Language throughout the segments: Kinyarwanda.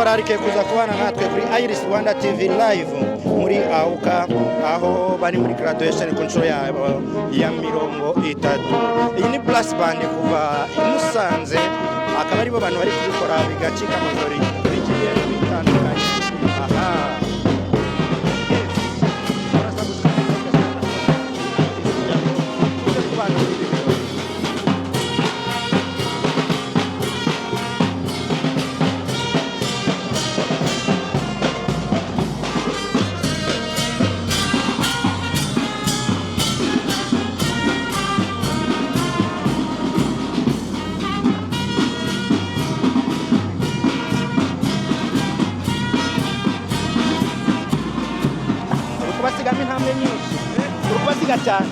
tubararike kuza kubana natwe kuri Iris Rwanda TV live muri AUCA aho bari muri graduation ku nshuro yabo ya 30. Iyi ni plus band kuva imusanze akaba aribo bantu bari kubikora bigacika mu birori bigiye bitandukanye. Aha basiga intambwe nyinshi basiga cyane.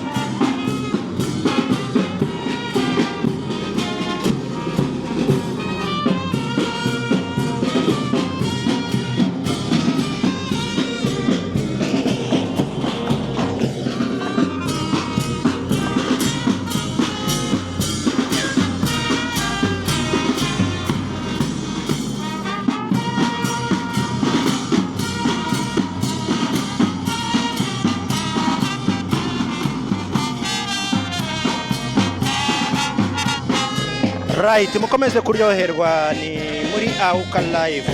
Right, mukomeze kuryoherwa ni muri AUCA live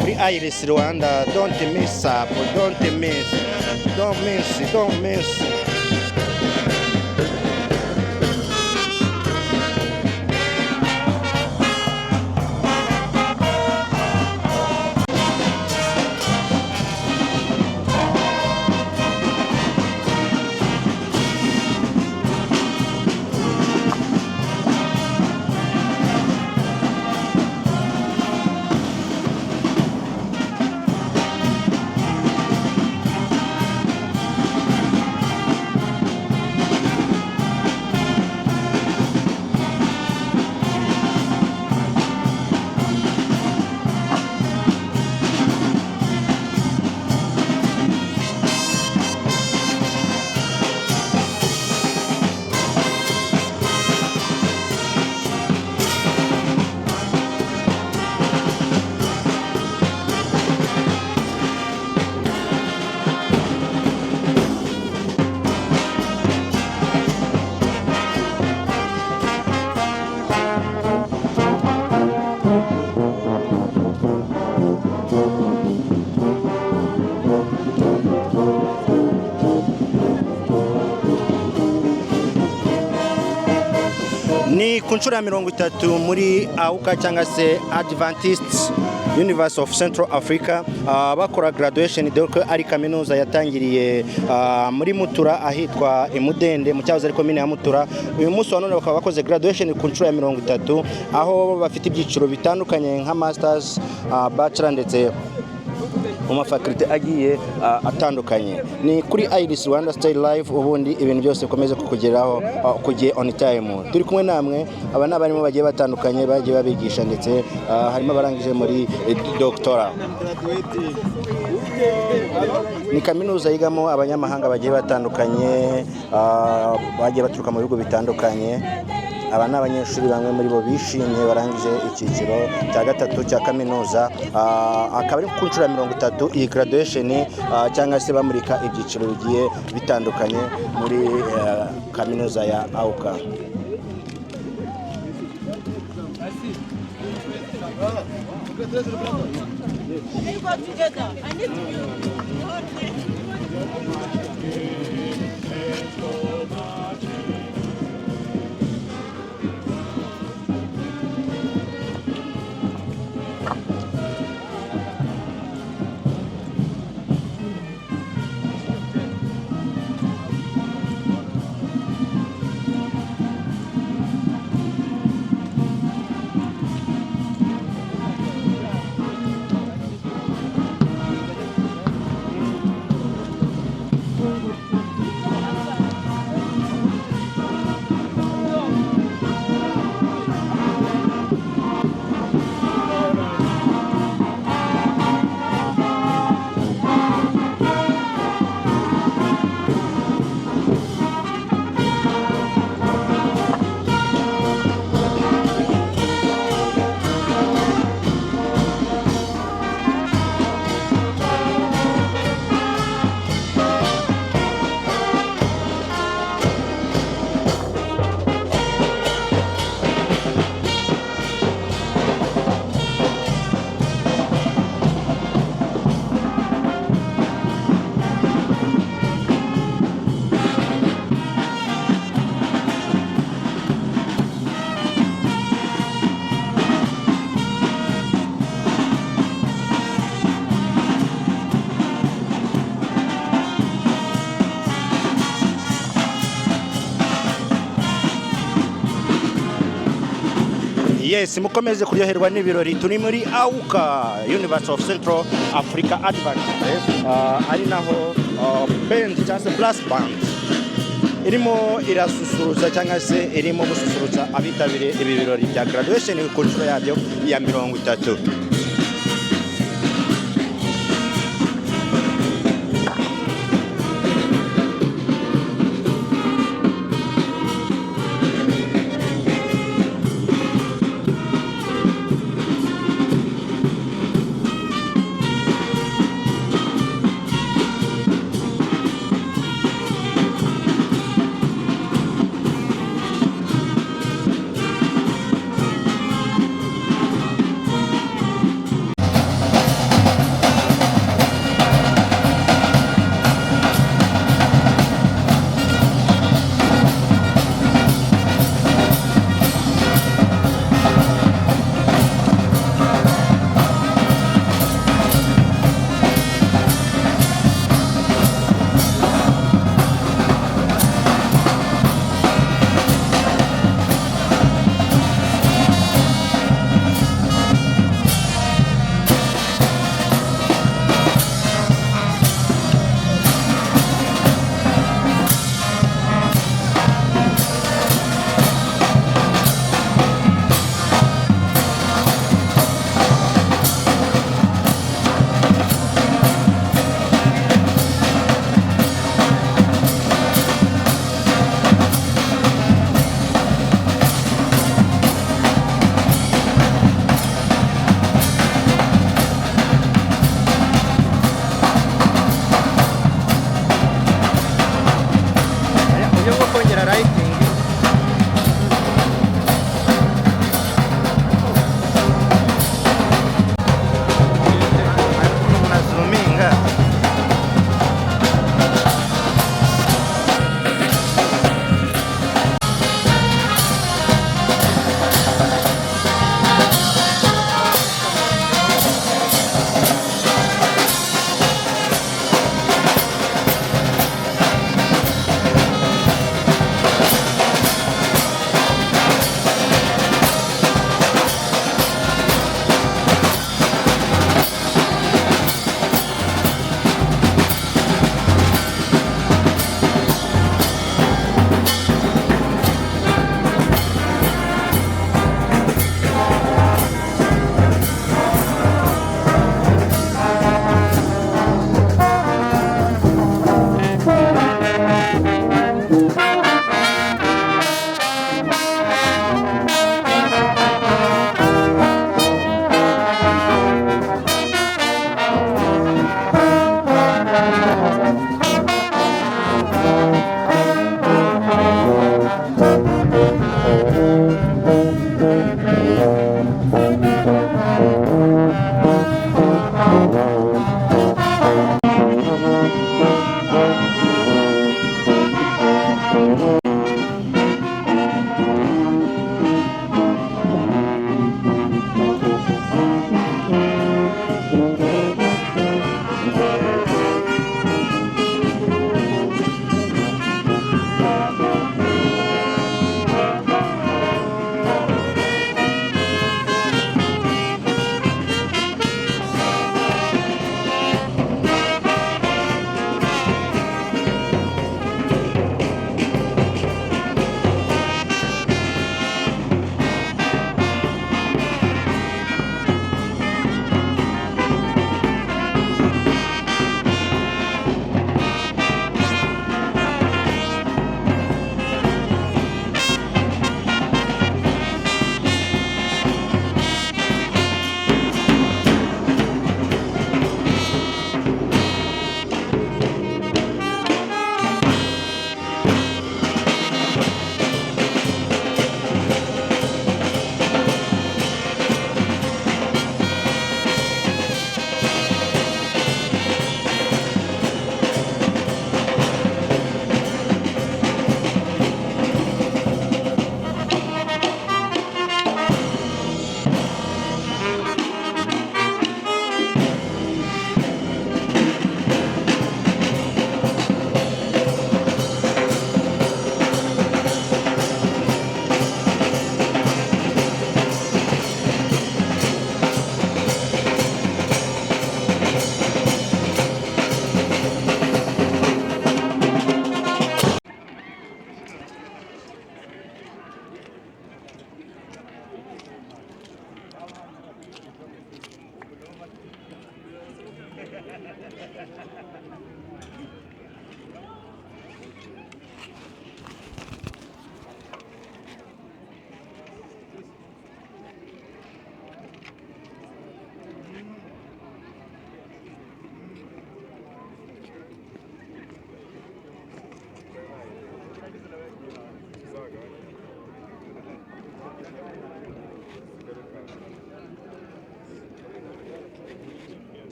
muri Iris Rwanda. Don't miss up, don't miss. Ni ku nshuro ya 30 muri AUCA cyangwa se Adventist University of Central Africa bakora graduation doko ari kaminuza yatangiriye muri Mutura ahitwa Imudende mu cyahoze ari komine ya Mutura. Uyu munsi none bakaba bakoze graduation ku nshuro ya 30 aho bafite ibyiciro bitandukanye nka masters, bachelor ndetse mu mafakulite agiye atandukanye. Ni kuri Iris Rwanda Style Live ubundi ibintu byose bikomeze kukugeraho kugiye on time. Turi kumwe namwe aba n'abarimo bagiye batandukanye bagiye babigisha ndetse harimo barangije muri doctora. Ni kaminuza yigamo abanyamahanga bagiye batandukanye bagiye baturuka mu bihugu bitandukanye. Aba n'abanyeshuri bamwe muri bo bishimye barangije icyiciro cya gatatu cya kaminuza akaba ari ku nshuro ya 30 iyi graduation cyangwa se bamurika ibyiciro bigiye bitandukanye muri kaminuza ya AUCA. Yes, mukomeze kuryoherwa n'ibirori. Turi muri AUCA University of Central Africa Adventist, ari naho band cyangwa se brass band irimo irasusurutsa cyangwa se irimo gususurutsa abitabiriye ibi birori bya graduation ku nshuro yabyo ya 30.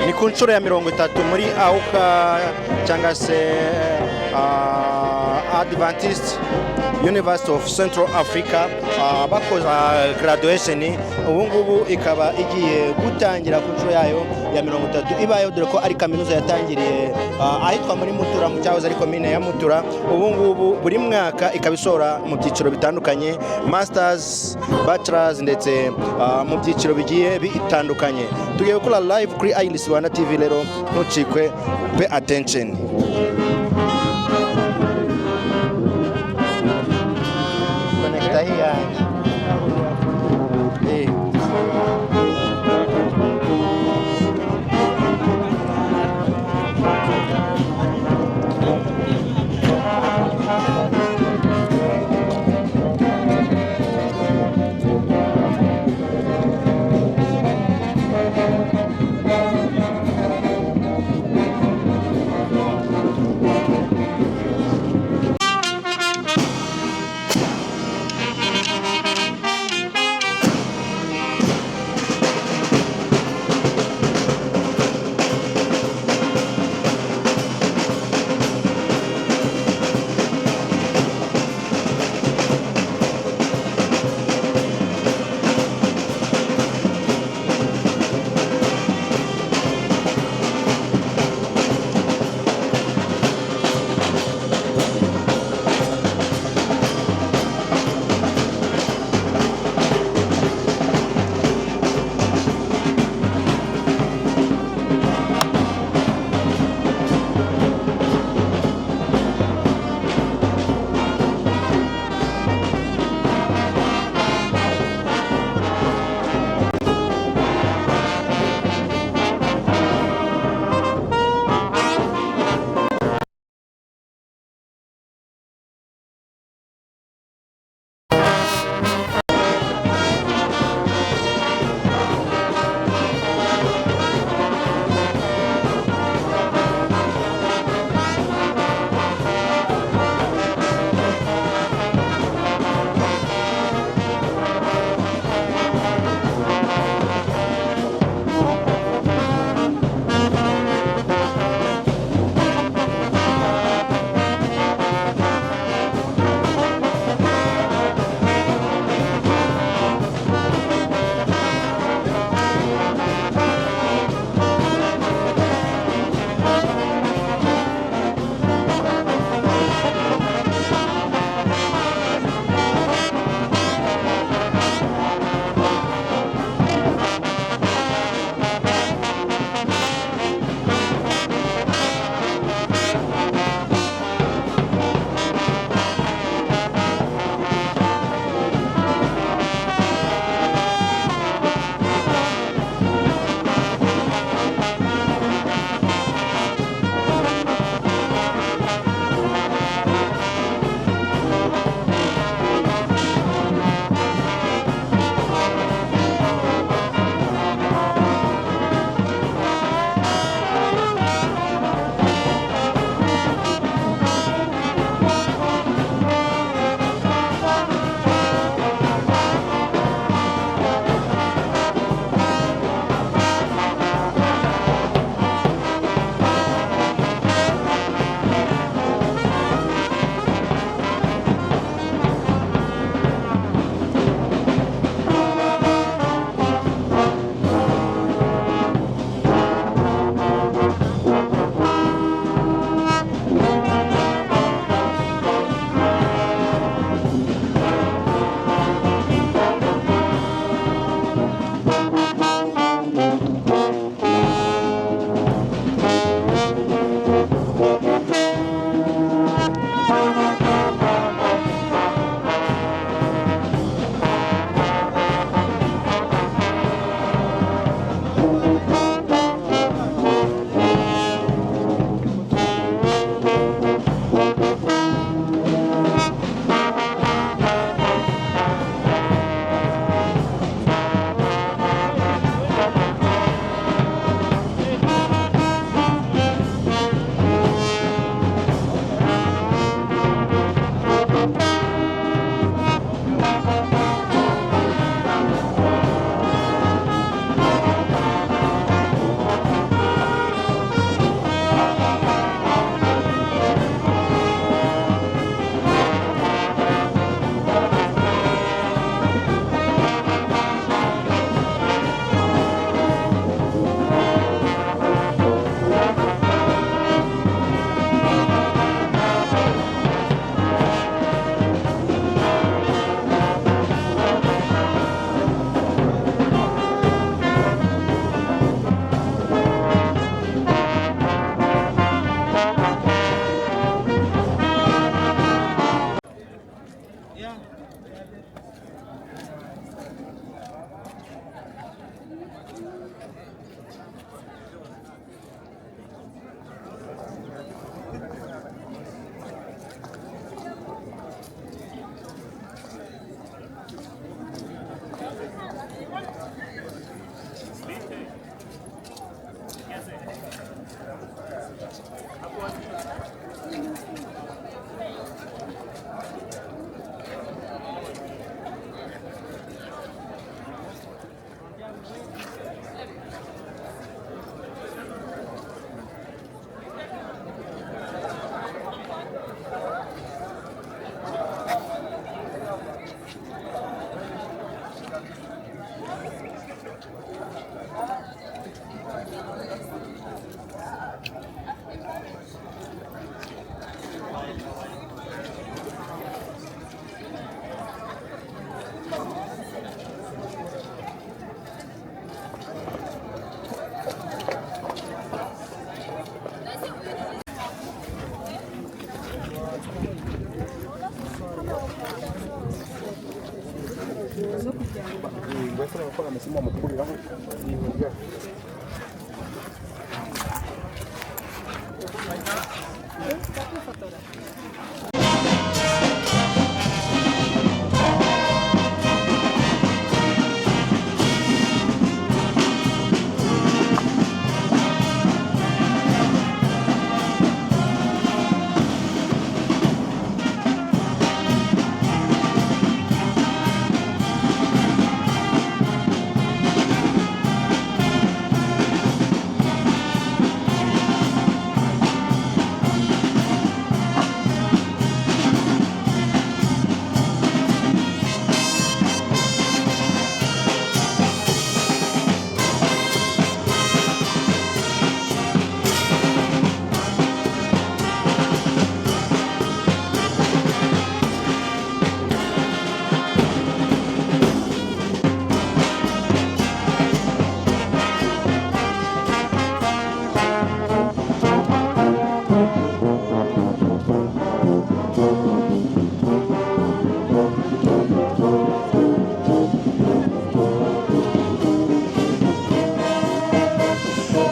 ni ku nshuro ya 30 muri AUCA cyangwa se Adventist University of Central Africa bakoza graduation. Ubu ngubu ikaba igiye gutangira ku nshuro yayo ya 30 ibayeho, dore ko ari kaminuza yatangiriye ahitwa muri Mutura mu cyahoze ari komine ya Mutura. Ubu ngubu buri mwaka ikabisora mu byiciro bitandukanye, masters, bachelors ndetse mu byiciro bigiye bitandukanye. Tugiye gukora live kuri Rwanda TV, rero ntucikwe, pay attention. Connecta here.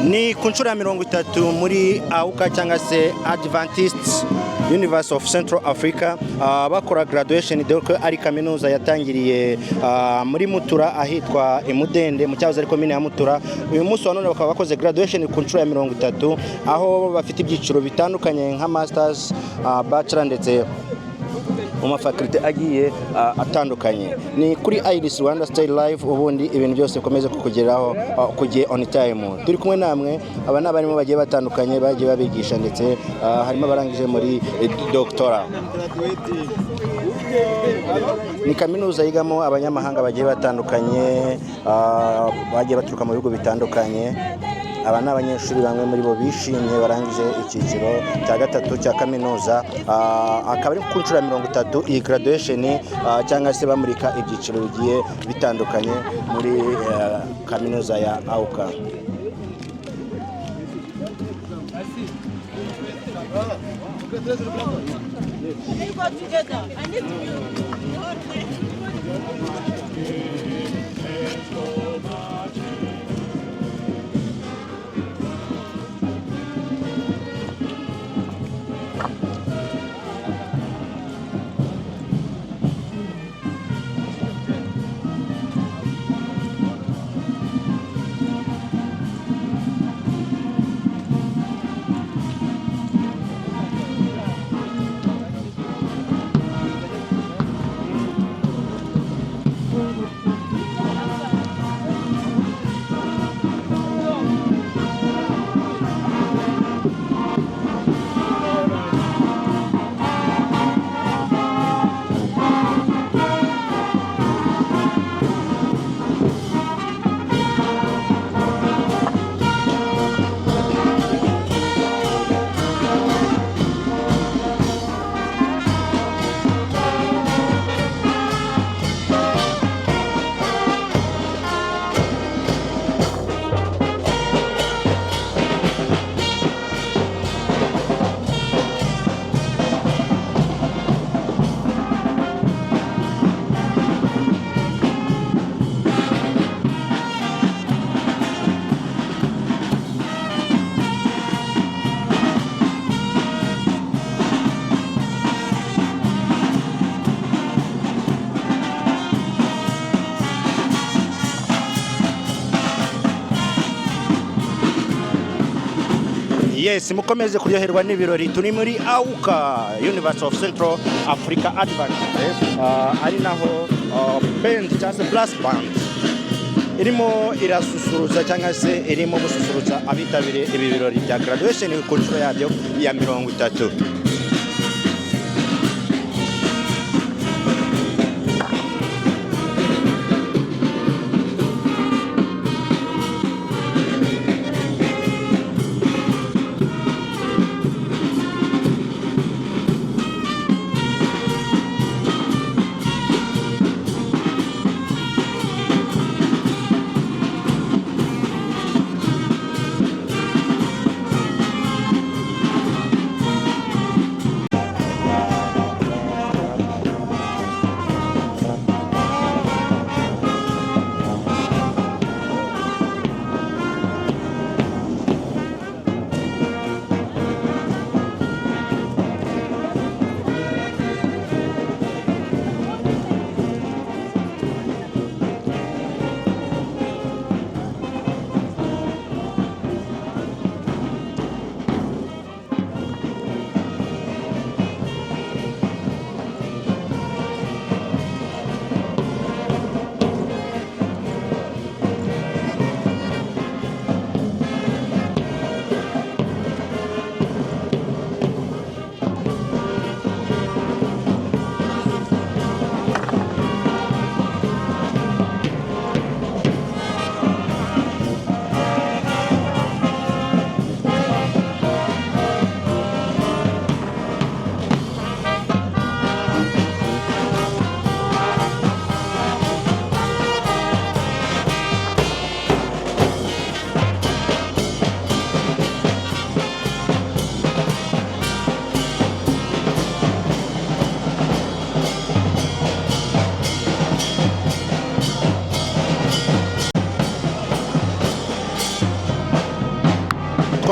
ni ku nshuro ya 30 muri AUCA cyangwa se Adventist University of Central Africa bakora graduation donc ari kaminuza yatangiriye muri Mutura ahitwa Imudende mu cyahoze ari komine ya Mutura. Uyu munsi wa none bakaba bakoze graduation ku nshuro ya 30 aho bafite ibyiciro bitandukanye nka masters, bachelor ndetse mu mafakulite agiye atandukanye. Ni kuri Iris Rwanda Style Live, ubundi ibintu byose bikomeze kukugeraho kugiye on time. Turi kumwe namwe, aba n'abarimo bagiye batandukanye bagiye babigisha ndetse harimo abarangije muri doctora. Ni kaminuza yigamo abanyamahanga bagiye batandukanye, bagiye baturuka mu bihugu bitandukanye. Aba n'abanyeshuri bamwe muri bo bishimye barangije icyiciro cya gatatu cya kaminuza, akaba ari ku nshuro ya 30 iyi graduation cyangwa se bamurika ibyiciro bigiye bitandukanye muri kaminuza ya AUCA. Yes, mukomeze kuryoherwa n'ibirori. Turi muri AUCA University of Central Africa Adventist, ari naho band cyangwa brass band irimo irasusuruza cyangwa se irimo gususurutsa abitabire ibi birori bya graduation ku nshuro yabyo ya 30.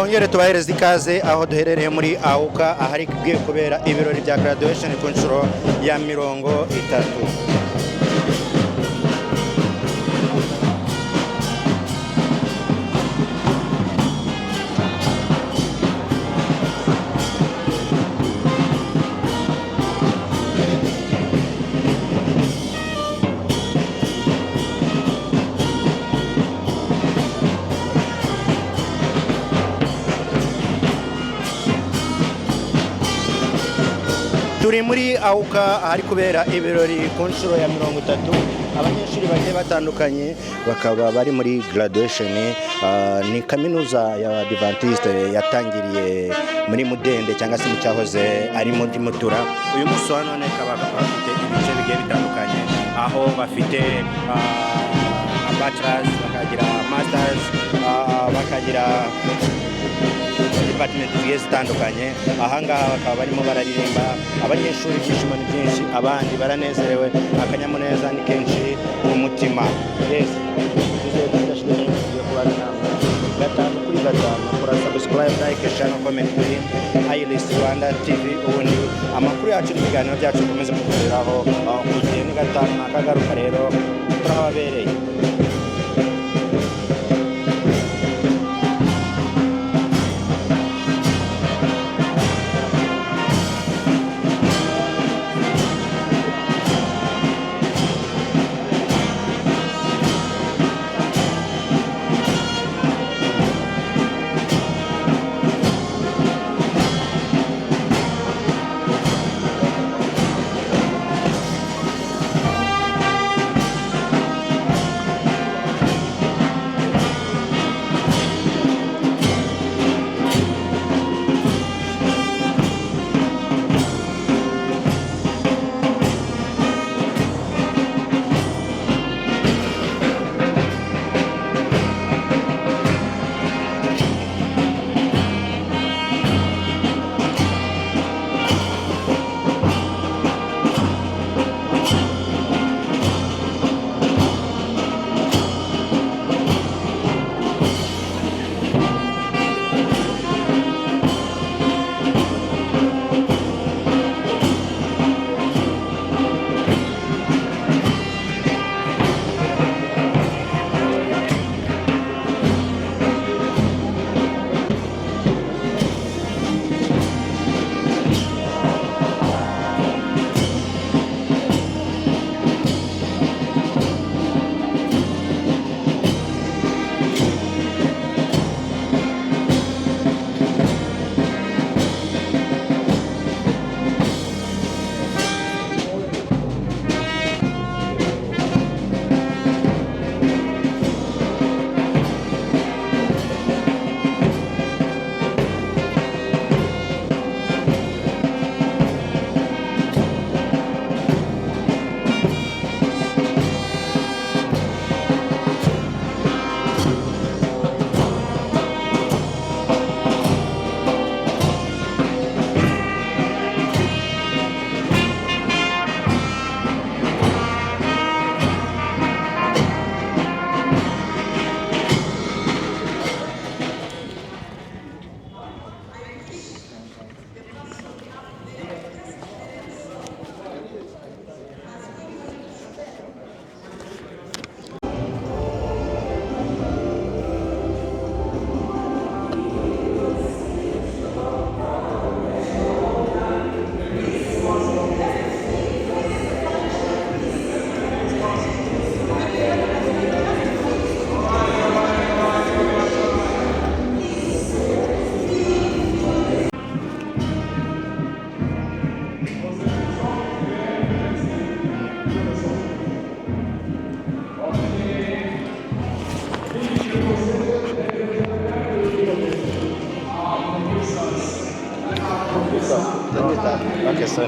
twongere tubahereza ikaze aho duherereye muri AUCA ahari kubera ibirori bya graduation ku nshuro ya 30. Turi muri AUCA ahari kubera ibirori ku nshuro ya 30. Abanyeshuri bagiye batandukanye bakaba bari muri graduation. Ni kaminuza ya Adventiste yatangiriye muri Mudende cyangwa se mu cyahoze ari muri Mutura. Uyu munsi wa none kaba bafite ibice bigiye bitandukanye aho bafite bachelors, bakagira masters, bakagira department zigiye zitandukanye. Ahangaha bakaba barimo bararirimba, abanyeshuri ibyishimo ni byinshi, abandi baranezerewe, akanyamuneza ni kenshi mu mutima. Yes, gatanu kuri gatanu, kora subscribe, like, share no comment kuri Rwanda TV. Ubundi amakuru yacu n'ibiganiro byacu bikomeze kugeraho ku gihe. Ni gatanu nakagaruka rero turahabereye. Okay, sir.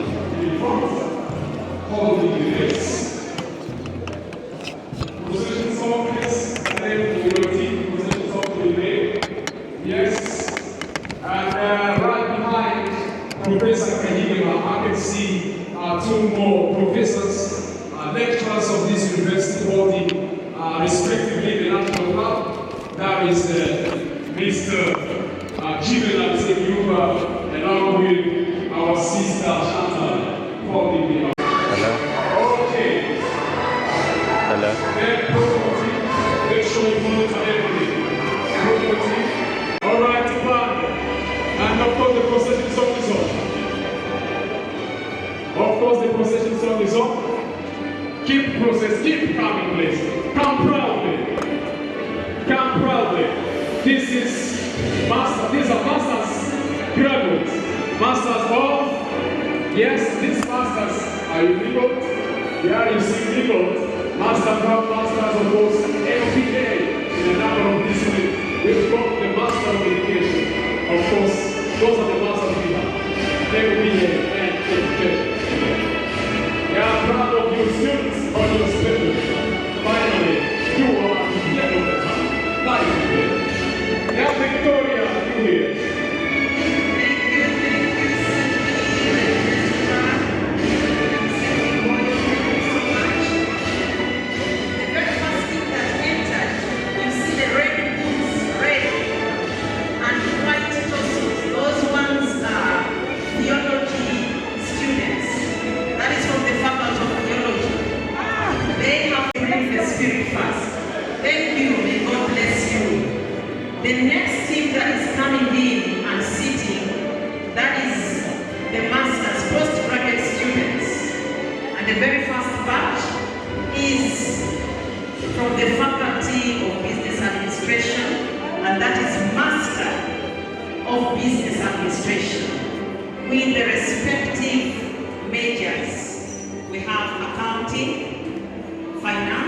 Yes, and right behind Professor Kahima, I can see two more professors, lecturers of this university holding respectively the National Club. That is Mr. juvenile group along with our sister Chantal holding the Hello. Okay. Hello. Then property, make sure you monitor everything. Property. All right, band. And of course the procession song is on. Of course the procession song is on. Keep coming, please. Come proudly. Come proudly. This is master. These are masters graduates. Masters of. Yes, these masters are illegal. Yeah, you see legal. Masters of course, MPA in a number of disciplines. We've got the Master of Education. Of course, those are the masters we have. MPA and Education. We are proud of you students on your specialty. Finally, you are at the end of the time. Life today. Now Victoria, you here. The next team that is coming in and sitting, that is the master's postgraduate students. And the very first batch is from the Faculty of Business Administration, and that is Master of Business Administration, with the respective majors. We have accounting, finance,